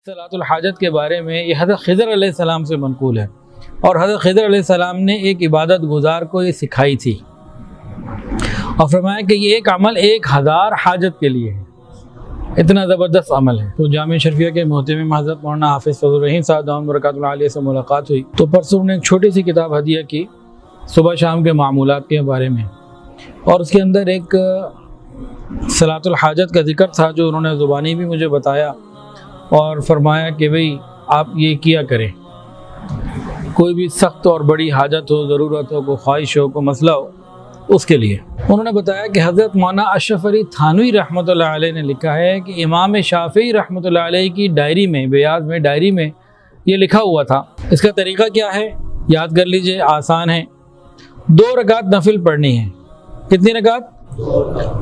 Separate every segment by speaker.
Speaker 1: सलातुल हाजत के बारे में ये हज़रत ख़िज़र अलैहिस्सलाम से मनक़ूल है और हज़रत ख़िज़र अलैहिस्सलाम ने एक इबादत गुज़ार को ये सिखाई थी और फरमाया कि ये एक अमल 1000 हाजत के लिए है। इतना ज़बरदस्त अमल है। तो जामिया शरीफिया के मोहतमिम हज़रत मौलाना हाफ़िज़ फज़लुर रहीम साहब दामत बरकातुहु आलिया से मुलाकात हुई तो परसों उन्होंने एक छोटी सी किताब हदिया की सुबह शाम के मामूलात के बारे में और उसके अंदर एक सलातुल हाजत का ज़िक्र था जो उन्होंने ज़ुबानी भी मुझे बताया और फरमाया कि भाई आप ये किया करें, कोई भी सख्त और बड़ी हाजत हो, ज़रूरत हो, कोई ख्वाहिश हो, कोई मसला हो, उसके लिए उन्होंने बताया कि हज़रत मौलाना अशरफ अली थानवी रहमतुल्लाह अलैह ने लिखा है कि इमाम शाफ़ी रहमतुल्लाह अलैह की डायरी में, बयाज़ में डायरी में ये लिखा हुआ था। इसका तरीक़ा क्या है याद कर लीजिए, आसान है। 2 रकात नफिल पढ़नी है। कितनी रकात?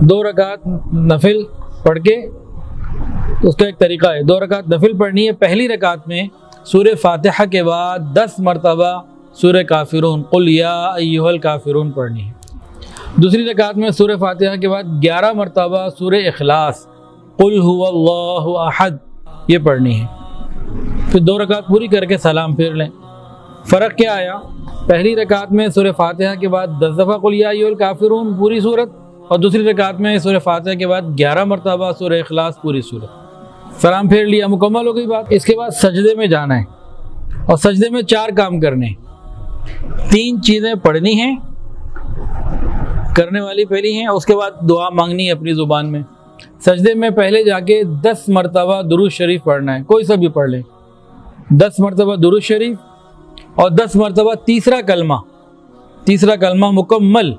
Speaker 1: 2 रकात नफिल पढ़ के उसका एक तरीका है। 2 रकात नफिल पढ़नी है। पहली रकात में सूरह फातिहा के बाद 10 मरतबा सूरह काफिरून कुल या अय्युहल काफिरून पढ़नी है। दूसरी रकात में सूरह फातिहा के बाद 11 मरतबा सूरह इखलास कुल हुवल्लाहु अहद ये पढ़नी है। फिर 2 रकात पूरी करके सलाम फेर लें। फ़र्क क्या आया? पहली रकात में सूरह फातिहा के बाद 10 दफ़ा कुल या अय्युहल काफिरून पूरी सूरत और दूसरी रकात में सूरह फातिहा के बाद 11 मरतबा सूरह इखलास पूरी सूरत। सलाम फेर लिया, मुकम्मल हो गई बात। इसके बाद सजदे में जाना है और सजदे में 4 काम करने, 3 चीज़ें पढ़नी हैं, करने वाली पहली हैं, उसके बाद दुआ मांगनी है अपनी ज़ुबान में। सजदे में पहले जाके 10 मरतबा दुरूद शरीफ पढ़ना है, कोई सा भी पढ़ लें। 10 मरतबा दुरूद शरीफ और 10 मरतबा तीसरा कलमा मुकम्मल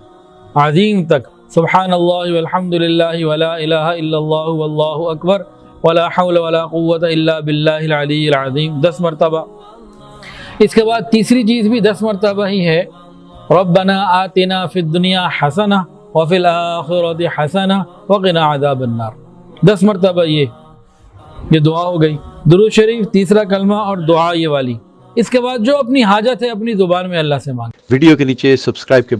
Speaker 1: अज़ीम तक, सुब्हानल्लाह वल्हम्दुलिल्लाह वला इलाहा इल्लल्लाह वल्लाहु अकबर वला हौला वला कुव्वता इल्ला बिल्लाहिल अलिय्यिल अज़ीम 10 मरतबा। इसके बाद तीसरी चीज़ भी 10 मरतबा ही है, रब्बना आतिना फिद दुनिया हसना व फिल आखिरति हसना व क़िना अज़ाबन्नार 10 मरतबा ये दुआ हो गई। दुरूद शरीफ, तीसरा कलमा और दुआ ये वाली। इसके बाद जो अपनी हाजत है अपनी ज़ुबान में अल्लाह से मांगे।
Speaker 2: वीडियो के नीचे सब्सक्राइब के